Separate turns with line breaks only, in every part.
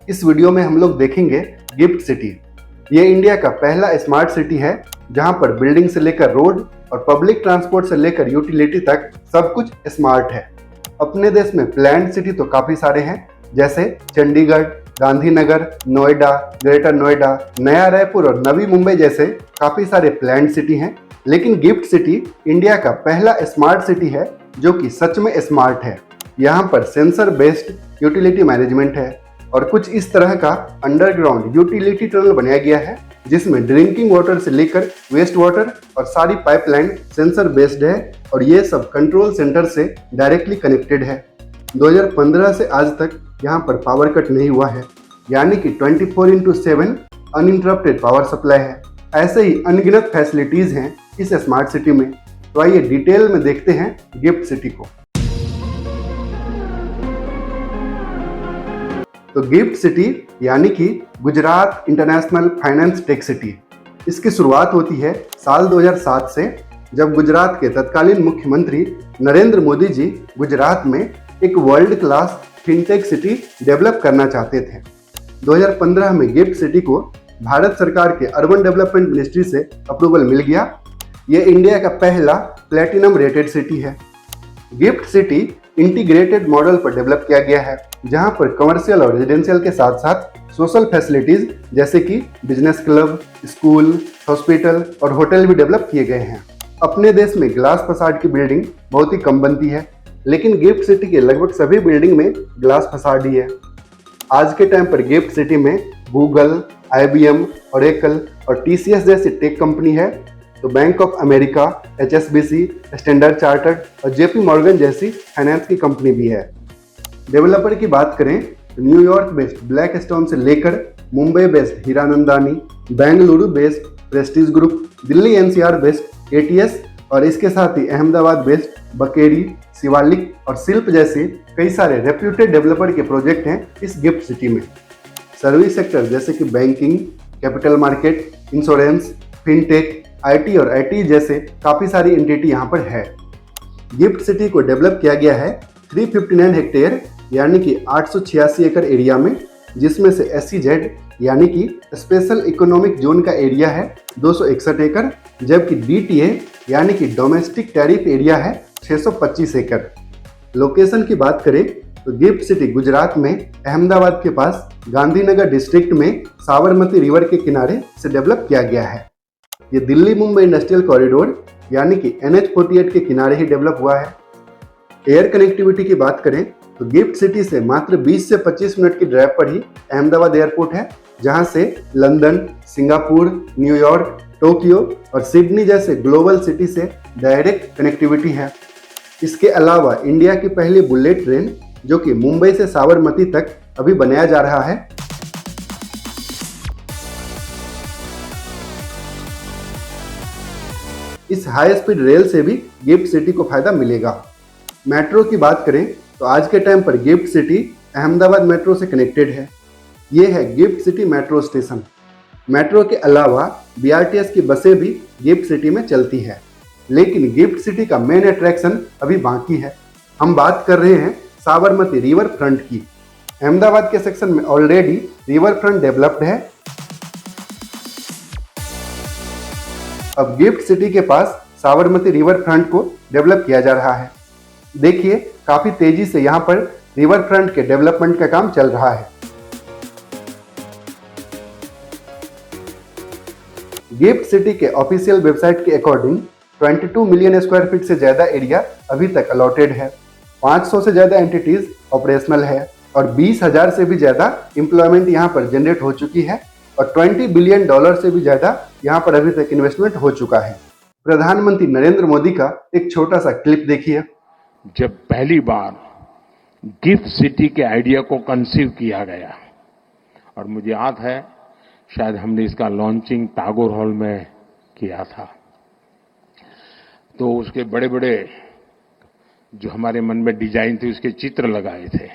इस वीडियो में हम लोग देखेंगे गिफ्ट सिटी। ये इंडिया का पहला स्मार्ट सिटी है जहां पर बिल्डिंग से लेकर रोड और पब्लिक ट्रांसपोर्ट से लेकर यूटिलिटी तक सब कुछ स्मार्ट है। अपने देश में प्लान्ड सिटी तो काफी सारे हैं, जैसे चंडीगढ़, गांधीनगर, नोएडा, ग्रेटर नोएडा, नया रायपुर और नवी मुंबई जैसे काफी सारे प्लान्ड सिटी हैं। लेकिन गिफ्ट सिटी इंडिया का पहला स्मार्ट सिटी है जो कि सच में स्मार्ट है। यहाँ पर सेंसर बेस्ड यूटिलिटी मैनेजमेंट है और कुछ इस तरह का अंडरग्राउंड यूटिलिटी टनल बनाया गया है जिसमें ड्रिंकिंग वाटर से लेकर वेस्ट वाटर और सारी पाइपलाइन सेंसर बेस्ड है और ये सब कंट्रोल सेंटर से डायरेक्टली कनेक्टेड है। 2015 से आज तक यहाँ पर पावर कट नहीं हुआ है, यानी कि 24/7 अनइंटरप्टेड पावर सप्लाई है। ऐसे ही अनगिनत फैसिलिटीज हैं इस स्मार्ट सिटी में। तो आइए डिटेल में देखते हैं गिफ्ट सिटी को। तो गिफ्ट सिटी यानी कि Gujarat international finance tech city, इसकी शुरुआत होती है साल 2007 से, जब गुजरात के तत्कालीन मुख्यमंत्री नरेंद्र मोदी जी गुजरात में एक world class fintech city develop करना चाहते थे। 2015 में गिफ्ट सिटी को भारत सरकार के अर्बन डेवलपमेंट मिनिस्ट्री से अप्रूवल मिल गया। ये इंडिया का पहला प्लेटिनम रेटेड सिटी है। गिफ्ट सिटी इंटीग्रेटेड मॉडल पर डेवलप किया गया है, जहां पर कमर्शियल और रेजिडेंशियल के साथ साथ सोशल फैसिलिटीज जैसे कि बिजनेस क्लब, स्कूल, हॉस्पिटल और होटल भी डेवलप किए गए हैं। अपने देश में ग्लास फसाड की बिल्डिंग बहुत ही कम बनती है, लेकिन गिफ्ट सिटी के लगभग सभी बिल्डिंग में ग्लास फसाड ही है। आज के टाइम पर गिफ्ट सिटी में गूगल, IBM, ओरेकल और TCS जैसी टेक कंपनी है, तो bank of America, HSBC, standard chartered और JP मॉर्गन जैसी फाइनेंस की कंपनी भी है। डेवलपर की बात करें तो न्यूयॉर्क बेस्ड ब्लैक स्टोन से लेकर Mumbai based Hiranandani, Bengaluru based Prestige group, Delhi NCR based ATS और इसके साथ ही अहमदाबाद बेस्ड बकेरी, शिवालिक और शिल्प जैसे कई सारे रेप्यूटेड डेवलपर के प्रोजेक्ट हैं इस गिफ्ट सिटी में। सर्विस सेक्टर जैसे कि banking, capital market, insurance, fintech, IT और IT जैसे काफ़ी सारी एंटिटी यहाँ पर है। गिफ्ट सिटी को डेवलप किया गया है 359 हेक्टेयर यानी कि 886 एकड़ एरिया में, जिसमें से SEZ यानी कि स्पेशल इकोनॉमिक जोन का एरिया है 261 एकड़, जबकि DTA यानी कि डोमेस्टिक टैरिफ एरिया है 625 एकड़। लोकेशन की बात करें तो गिफ्ट सिटी गुजरात में अहमदाबाद के पास गांधीनगर डिस्ट्रिक्ट में साबरमती रिवर के किनारे से डेवलप किया गया है। ये दिल्ली मुंबई इंडस्ट्रियल कॉरिडोर यानी कि NH48 के किनारे ही डेवलप हुआ है। एयर कनेक्टिविटी की बात करें तो गिफ्ट सिटी से मात्र 20 से 25 मिनट की ड्राइव पर ही अहमदाबाद एयरपोर्ट है, जहां से लंदन, सिंगापुर, न्यूयॉर्क, टोक्यो और सिडनी जैसे ग्लोबल सिटी से डायरेक्ट कनेक्टिविटी है। इसके अलावा इंडिया की पहली बुलेट ट्रेन जो कि मुंबई से साबरमती तक अभी बनाया जा रहा है। इस हाई स्पीड रेल से भी गिफ्ट सिटी को फायदा मिलेगा। मेट्रो की बात करें तो आज के टाइम पर गिफ्ट सिटी अहमदाबाद मेट्रो से कनेक्टेड है। ये है gift city metro station. Metro के अलावा BRTS की बसें भी गिफ्ट सिटी में चलती है, लेकिन गिफ्ट सिटी का मेन अट्रैक्शन अभी बाकी है। हम बात कर रहे हैं साबरमती रिवर फ्रंट की। अहमदाबाद के सेक्शन में ऑलरेडी रिवर फ्रंट डेवलप्ड है। अब गिफ्ट सिटी के पास साबरमती रिवर फ्रंट को डेवलप किया जा रहा है। देखिए काफी तेजी से यहाँ पर रिवर फ्रंट के डेवलपमेंट का काम चल रहा है। गिफ्ट सिटी के ऑफिशियल वेबसाइट के अकॉर्डिंग 22 मिलियन स्क्वायर फीट से ज्यादा एरिया अभी तक अलॉटेड है, 500 से ज्यादा एंटिटीज ऑपरेशनल है और 20,000 से भी ज्यादा एम्प्लॉयमेंट यहाँ पर जनरेट हो चुकी है और $20 बिलियन से भी ज्यादा यहाँ पर अभी तक इन्वेस्टमेंट हो चुका है। प्रधानमंत्री नरेंद्र मोदी का एक छोटा सा क्लिप देखिए।
जब पहली बार गिफ्ट सिटी के आइडिया को कंसीव किया गया और मुझे याद है शायद हमने इसका लॉन्चिंग टैगोर हॉल में किया था, तो उसके बड़े बड़े जो हमारे मन में डिजाइन थी उसके चित्र लगाए थे,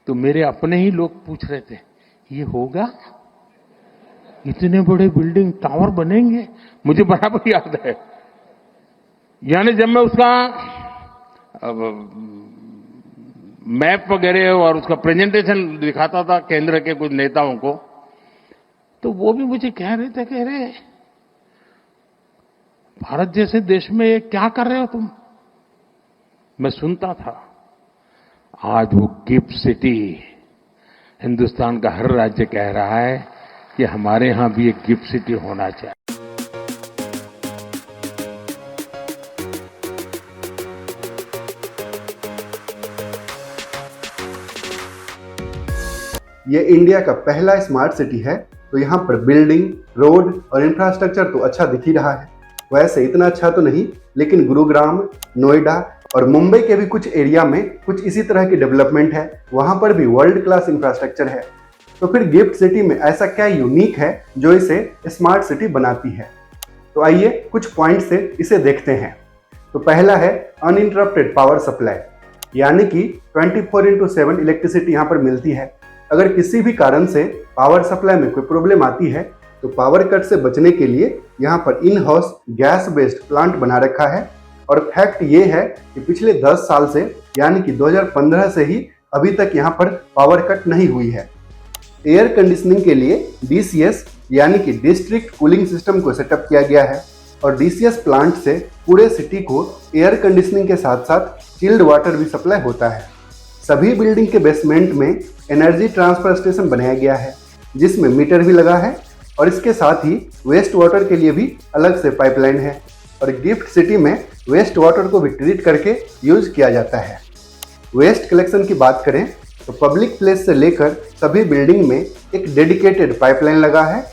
तो मेरे अपने ही लोग पूछ रहे थे ये होगा, इतने बड़े बिल्डिंग टावर बनेंगे। मुझे बराबर याद है, यानी जब मैं उसका मैप वगैरह और उसका प्रेजेंटेशन दिखाता था केंद्र के कुछ नेताओं को, तो वो भी मुझे कह रहे थे, कह रहे भारत जैसे देश में क्या कर रहे हो तुम। मैं सुनता था। आज वो गिफ्ट सिटी, हिंदुस्तान का हर राज्य कह रहा है कि हमारे यहां भी एक गिफ्ट सिटी होना चाहिए।
ये इंडिया का पहला स्मार्ट सिटी है, तो यहाँ पर बिल्डिंग, रोड और इंफ्रास्ट्रक्चर तो अच्छा दिख ही रहा है। वैसे इतना अच्छा तो नहीं, लेकिन गुरुग्राम, नोएडा और मुंबई के भी कुछ एरिया में कुछ इसी तरह की डेवलपमेंट है। वहाँ पर भी वर्ल्ड क्लास इंफ्रास्ट्रक्चर है। तो फिर गिफ्ट सिटी में ऐसा क्या यूनिक है जो इसे स्मार्ट सिटी बनाती है? तो आइए कुछ पॉइंट से इसे देखते हैं। तो पहला है अनइंटरप्टेड पावर सप्लाई, यानी कि 24/7 इलेक्ट्रिसिटी यहाँ पर मिलती है। अगर किसी भी कारण से पावर सप्लाई में कोई प्रॉब्लम आती है तो पावर कट से बचने के लिए यहाँ पर in house gas based plant बना रखा है। और फैक्ट ये है कि पिछले 10 साल से, यानी कि 2015 से ही अभी तक यहाँ पर पावर कट नहीं हुई है। एयर कंडीशनिंग के लिए DCS यानी कि डिस्ट्रिक्ट कूलिंग सिस्टम को सेटअप किया गया है और DCS प्लांट से पूरे सिटी को एयर कंडीशनिंग के साथ साथ चिल्ड वाटर भी सप्लाई होता है। सभी बिल्डिंग के बेसमेंट में एनर्जी ट्रांसफर स्टेशन बनाया गया है जिसमें मीटर भी लगा है और इसके साथ ही वेस्ट वाटर के लिए भी अलग से पाइपलाइन है। और गिफ्ट सिटी में वेस्ट वाटर को भी ट्रीट करके यूज किया जाता है। वेस्ट कलेक्शन की बात करें तो पब्लिक प्लेस से लेकर सभी बिल्डिंग में एक डेडिकेटेड पाइपलाइन लगा है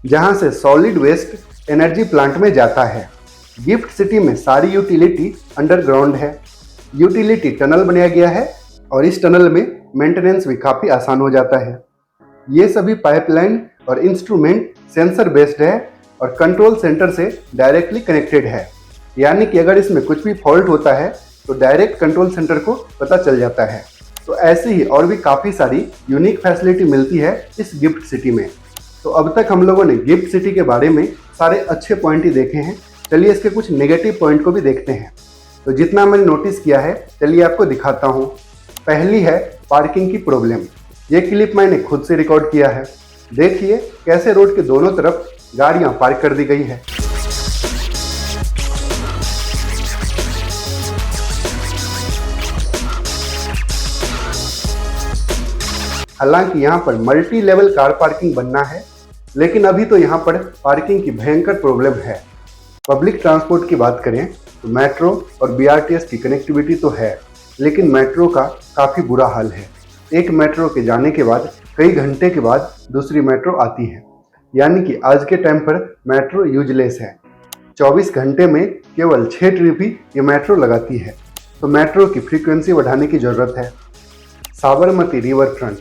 जहां से सॉलिड वेस्ट एनर्जी प्लांट में जाता है। गिफ्ट सिटी में सारी यूटिलिटी अंडरग्राउंड है। यूटिलिटी टनल बनाया गया है और इस टनल में मेंटेनेंस भी काफ़ी आसान हो जाता है। ये सभी पाइपलाइन और इंस्ट्रूमेंट सेंसर बेस्ड है और कंट्रोल सेंटर से डायरेक्टली कनेक्टेड है, यानी कि अगर इसमें कुछ भी फॉल्ट होता है तो डायरेक्ट कंट्रोल सेंटर को पता चल जाता है। तो ऐसे ही और भी काफ़ी सारी यूनिक फैसिलिटी मिलती है इस गिफ्ट सिटी में। तो अब तक हम लोगों ने गिफ्ट सिटी के बारे में सारे अच्छे पॉइंट ही देखे हैं। चलिए इसके कुछ नेगेटिव पॉइंट को भी देखते हैं। तो जितना मैंने नोटिस किया है चलिए आपको दिखाता हूँ। पहली है पार्किंग की प्रॉब्लम। ये क्लिप मैंने खुद से रिकॉर्ड किया है। देखिए कैसे रोड के दोनों तरफ गाड़ियां पार्क कर दी गई है। हालांकि यहाँ पर मल्टी लेवल कार पार्किंग बनना है, लेकिन अभी तो यहाँ पर पार्किंग की भयंकर प्रॉब्लम है। पब्लिक ट्रांसपोर्ट की बात करें तो मेट्रो और BRTS की कनेक्टिविटी तो है, लेकिन मेट्रो का काफ़ी बुरा हाल है। एक मेट्रो के जाने के बाद कई घंटे के बाद दूसरी मेट्रो आती है, यानी कि आज के टाइम पर मेट्रो यूजलेस है। 24 घंटे में केवल 6 ट्रिप ही ये मेट्रो लगाती है। तो मेट्रो की फ्रीक्वेंसी बढ़ाने की ज़रूरत है। साबरमती रिवर फ्रंट,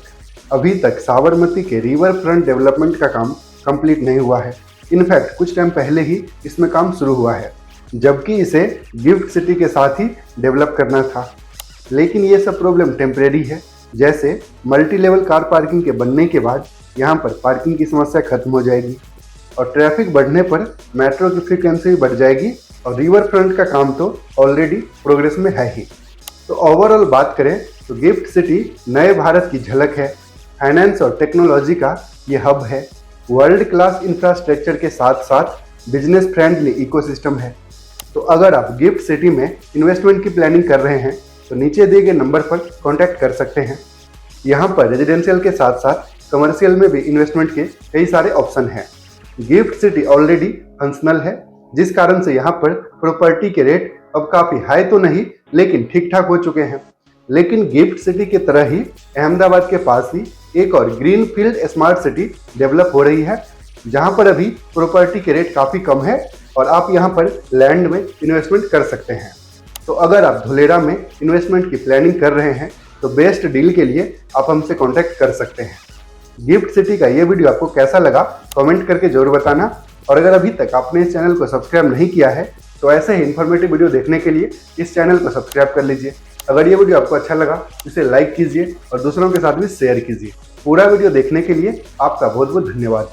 अभी तक साबरमती के रिवर फ्रंट डेवलपमेंट का काम कंप्लीट नहीं हुआ है। इनफैक्ट कुछ टाइम पहले ही इसमें काम शुरू हुआ है, जबकि इसे गिफ्ट सिटी के साथ ही डेवलप करना था। लेकिन ये सब प्रॉब्लम टेम्परेरी है। जैसे मल्टी लेवल कार पार्किंग के बनने के बाद यहाँ पर पार्किंग की समस्या खत्म हो जाएगी और ट्रैफिक बढ़ने पर मेट्रो की फ्रीक्वेंसी भी बढ़ जाएगी और रिवर फ्रंट का काम तो ऑलरेडी प्रोग्रेस में है ही। तो ओवरऑल बात करें तो गिफ्ट सिटी नए भारत की झलक है। फाइनेंस और टेक्नोलॉजी का ये हब है। वर्ल्ड क्लास इंफ्रास्ट्रक्चर के साथ साथ बिजनेस फ्रेंडली इकोसिस्टम है। तो अगर आप गिफ्ट सिटी में इन्वेस्टमेंट की प्लानिंग कर रहे हैं तो नीचे दिए गए नंबर पर कांटेक्ट कर सकते हैं। यहाँ पर रेजिडेंशियल के साथ साथ कमर्शियल में भी इन्वेस्टमेंट के कई सारे ऑप्शन हैं। गिफ्ट सिटी ऑलरेडी फंक्शनल है, जिस कारण से यहाँ पर प्रॉपर्टी के रेट अब काफ़ी हाई तो नहीं, लेकिन ठीक ठाक हो चुके हैं। लेकिन गिफ्ट सिटी की तरह ही अहमदाबाद के पास ही एक और green field smart city develop हो रही है, जहाँ पर अभी प्रॉपर्टी के रेट काफ़ी कम है और आप यहाँ पर लैंड में इन्वेस्टमेंट कर सकते हैं। तो अगर आप धुलेरा में इन्वेस्टमेंट की प्लानिंग कर रहे हैं तो बेस्ट डील के लिए आप हमसे कांटेक्ट कर सकते हैं। गिफ्ट सिटी का ये वीडियो आपको कैसा लगा कमेंट करके जरूर बताना। और अगर अभी तक आपने इस चैनल को सब्सक्राइब नहीं किया है तो ऐसे ही इन्फॉर्मेटिव वीडियो देखने के लिए इस चैनल को सब्सक्राइब कर लीजिए। अगर ये वीडियो आपको अच्छा लगा इसे लाइक कीजिए और दूसरों के साथ भी शेयर कीजिए। पूरा वीडियो देखने के लिए आपका बहुत बहुत धन्यवाद।